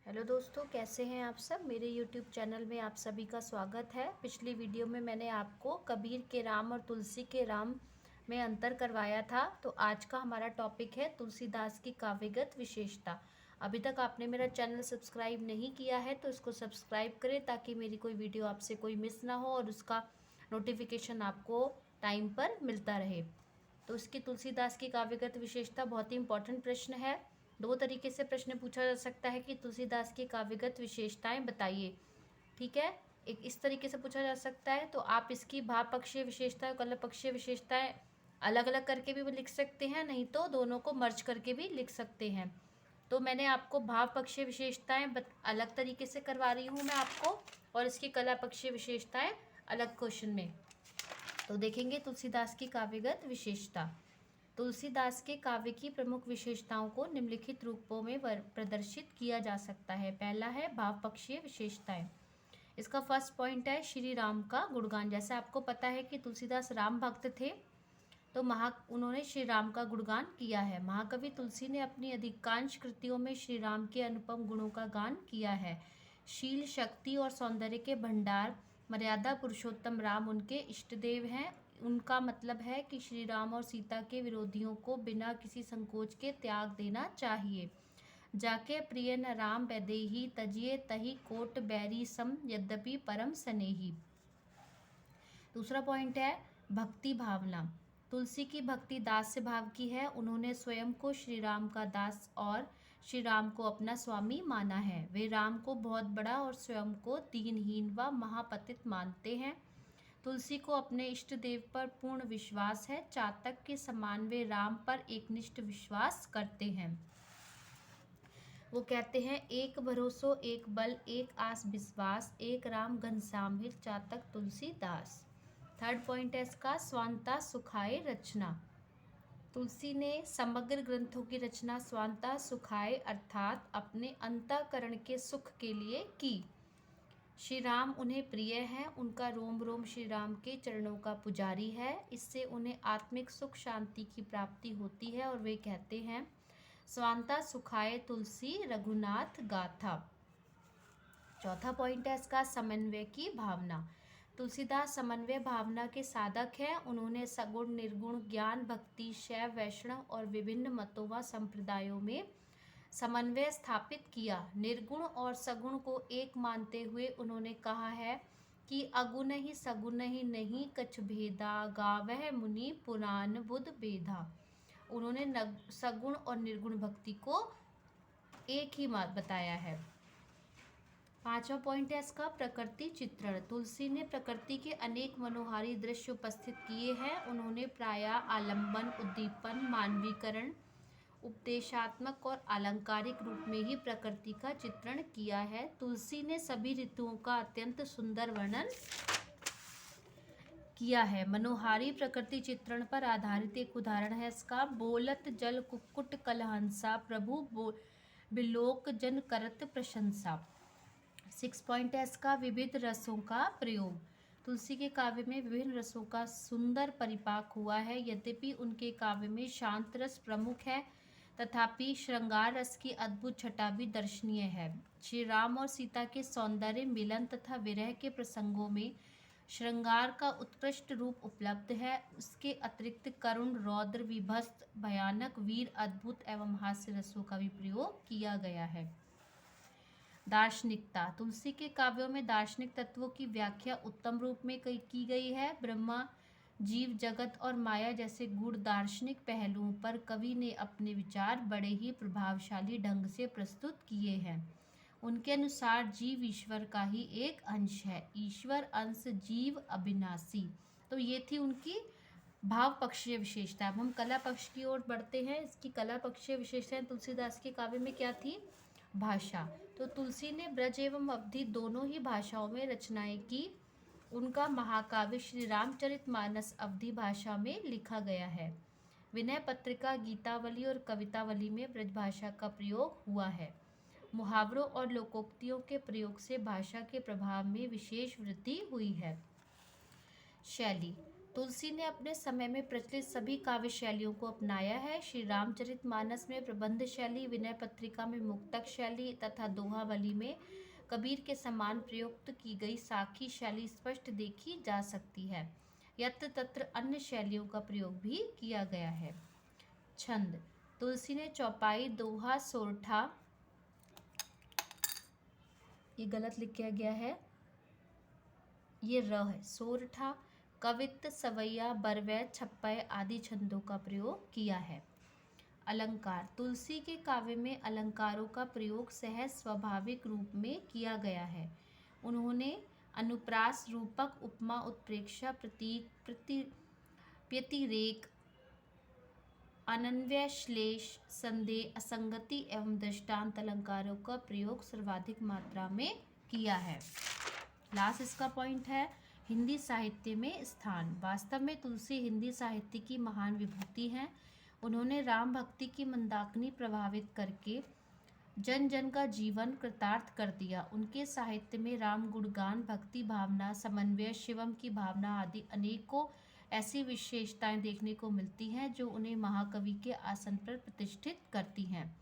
Hello दोस्तों, कैसे हैं आप सब। मेरे यूट्यूब चैनल में आप सभी का स्वागत है। पिछली वीडियो में मैंने आपको कबीर के राम और तुलसी के राम में अंतर करवाया था। तो आज का हमारा टॉपिक है तुलसीदास की काव्यगत विशेषता। अभी तक आपने मेरा चैनल सब्सक्राइब नहीं किया है तो इसको सब्सक्राइब करें ताकि मेरी कोई वीडियो आपसे कोई मिस ना हो और उसका नोटिफिकेशन आपको टाइम पर मिलता रहे। तो इसकी तुलसीदास की काव्यगत विशेषता बहुत ही इंपॉर्टेंट प्रश्न है। दो तरीके से प्रश्न पूछा जा सकता है कि तुलसीदास की काव्यगत विशेषताएं बताइए। ठीक है, एक इस तरीके से पूछा जा सकता है। तो आप इसकी भाव पक्षीय विशेषताएं, कल पक्षीय विशेषताएं अलग अलग करके भी लिख सकते हैं, नहीं तो दोनों को मर्ज करके भी लिख सकते हैं। तो मैंने आपको भाव पक्षीय विशेषताएं अलग तरीके से करवा रही हूँ मैं आपको, और इसकी कला पक्षीय विशेषताएं अलग क्वेश्चन में। तो देखेंगे तुलसीदास की काव्यगत विशेषता। तुलसीदास के काव्य की प्रमुख विशेषताओं को निम्नलिखित रूपों में प्रदर्शित किया जा सकता है। पहला है भाव पक्षीय विशेषताएं। इसका फर्स्ट पॉइंट है श्री राम का गुणगान। जैसे आपको पता है कि तुलसीदास राम भक्त थे, तो उन्होंने श्री राम का गुणगान किया है। महाकवि तुलसी ने अपनी अधिकांश कृतियों में श्री राम के अनुपम गुणों का गान किया है। शील, शक्ति और सौंदर्य के भंडार मर्यादा पुरुषोत्तम राम उनके इष्टदेव हैं। उनका मतलब है कि श्री राम और सीता के विरोधियों को बिना किसी संकोच के त्याग देना चाहिए। जाके प्रिय न राम वैदेही, तजिए तही कोट बैरी सम, यद्यपि परम स्नेही। दूसरा पॉइंट है भक्ति भावना। तुलसी की भक्ति दास्य भाव की है। उन्होंने स्वयं को श्री राम का दास और श्री राम को अपना स्वामी माना है। वे राम को बहुत बड़ा और स्वयं को दीनहीन व महापतित मानते हैं। तुलसी को अपने इष्ट देव पर पूर्ण विश्वास है। चातक के समान वे राम पर एकनिष्ठ विश्वास करते हैं। वो कहते हैं, एक भरोसो एक बल एक आस विश्वास, एक राम घनश्याम हित चातक तुलसीदास। थर्ड पॉइंट है इसका स्वांता सुखाय रचना। तुलसी ने समग्र ग्रंथों की रचना स्वांता सुखाय अर्थात अपने अंतःकरण के सुख के लिए की। श्री राम उन्हें प्रिय हैं। उनका रोम रोम श्री राम के चरणों का पुजारी है। इससे उन्हें आत्मिक सुख शांति की प्राप्ति होती है और वे कहते हैं, स्वांता सुखाय तुलसी रघुनाथ गाथा। चौथा पॉइंट है इसका समन्वय की भावना। तुलसीदास समन्वय भावना के साधक हैं। उन्होंने सगुण, निर्गुण, ज्ञान, भक्ति, शैव, वैष्णव और विभिन्न मतों व संप्रदायों में समन्वय स्थापित किया। निर्गुण और सगुण को एक मानते हुए उन्होंने कहा है कि अगुण ही सगुण ही नहीं कछ भेदा, गावह मुनि पुराण बुध बेधा। उन्होंने सगुण और निर्गुण भक्ति को एक ही बताया है। पांचवा पॉइंट है इसका प्रकृति चित्रण। तुलसी ने प्रकृति के अनेक मनोहारी दृश्य उपस्थित किए हैं। उन्होंने प्रायः आलंबन, उद्दीपन, मानवीकरण, उपदेशात्मक और आलंकारिक रूप में ही प्रकृति का चित्रण किया है। तुलसी ने सभी ऋतुओं का अत्यंत सुंदर वर्णन किया है। मनोहारी प्रकृति चित्रण पर आधारित एक उदाहरण है इसका, बोलत जल कुक्कुट कलहंसा, प्रभु बिलोक जन करत प्रशंसा। 6 पॉइंट है इसका विविध रसों का प्रयोग। तुलसी के काव्य में विभिन्न रसों का सुंदर परिपाक हुआ है। यद्यपि उनके काव्य में शांत रस प्रमुख है, तथापि श्रृंगार रस की अद्भुत छटा भी दर्शनीय है। श्री राम और सीता के सौंदर्य, मिलन तथा विरह के प्रसंगों में श्रृंगार का उत्कृष्ट रूप उपलब्ध है। उसके अतिरिक्त करुण, रौद्र, विभत्स, भयानक, वीर, अद्भुत एवं हास्य रसों का भी प्रयोग किया गया है। दार्शनिकता। तुलसी के काव्यों में दार्शनिक तत्वों की व्याख्या उत्तम रूप में की गई है। ब्रह्मा, जीव जगत और माया जैसे गूढ़ दार्शनिक पहलुओं पर कवि ने अपने विचार बड़े ही प्रभावशाली ढंग से प्रस्तुत किए हैं। उनके अनुसार जीव ईश्वर का ही एक अंश है। ईश्वर अंश, जीव अविनाशी। तो ये थी उनकी भाव पक्षीय विशेषता। अब हम कला पक्ष की ओर बढ़ते हैं। इसकी कला पक्षीय विशेषताएं तुलसीदास के काव्य में क्या थी? भाषा। तो तुलसी ने ब्रज एवं अवधि दोनों ही भाषाओं में रचनाएं की। उनका महाकाव्य श्री रामचरितमानस अवधि भाषा में लिखा गया है। विनय पत्रिका, गीतावली और कवितावली में ब्रज भाषा का प्रयोग हुआ है। मुहावरों और लोकोक्तियों के प्रयोग से भाषा के प्रभाव में विशेष वृद्धि हुई है। शैली। तुलसी ने अपने समय में प्रचलित सभी काव्य शैलियों को अपनाया है। श्री रामचरितमानस में प्रबंध शैली, विनय पत्रिका में मुक्तक शैली तथा दोहावली में कबीर के समान प्रयुक्त की गई साखी शैली स्पष्ट देखी जा सकती है। यत्र तत्र अन्य शैलियों का प्रयोग भी किया गया है। छंद। तुलसी ने चौपाई, दोहा, सोरठा, ये गलत लिखा गया है, ये र है, सोरठा, कवित्त, सवैया, बरवैत, छप्पय आदि छंदों का प्रयोग किया है। अलंकार। तुलसी के काव्य में अलंकारों का प्रयोग सहज स्वाभाविक रूप में किया गया है। उन्होंने अनुप्रास, रूपक, उपमा, उत्प्रेक्षा, प्रतीक, व्यतिरेक, अन्वय, श्लेष, संदेह, असंगति एवं दृष्टांत अलंकारों का प्रयोग सर्वाधिक मात्रा में किया है। लास्ट इसका पॉइंट है, हिंदी साहित्य में स्थान। वास्तव में तुलसी हिंदी साहित्य की महान विभूति हैं। उन्होंने राम भक्ति की मंदाकिनी प्रभावित करके जन जन का जीवन कृतार्थ कर दिया। उनके साहित्य में राम गुणगान, भक्ति भावना, समन्वय, शिवम की भावना आदि अनेकों ऐसी विशेषताएं देखने को मिलती हैं जो उन्हें महाकवि के आसन पर प्रतिष्ठित करती हैं।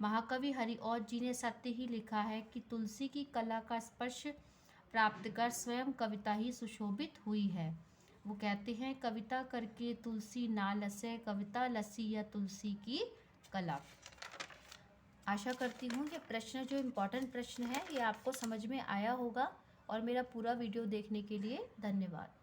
महाकवि हरिऔध जी ने सत्य ही लिखा है कि तुलसी की कला का स्पर्श प्राप्त कर स्वयं कविता ही सुशोभित हुई है। वो कहते हैं, कविता करके तुलसी ना लसे, कविता लसी या तुलसी की कला। आशा करती हूँ ये प्रश्न, जो इम्पोर्टेंट प्रश्न है, ये आपको समझ में आया होगा। और मेरा पूरा वीडियो देखने के लिए धन्यवाद।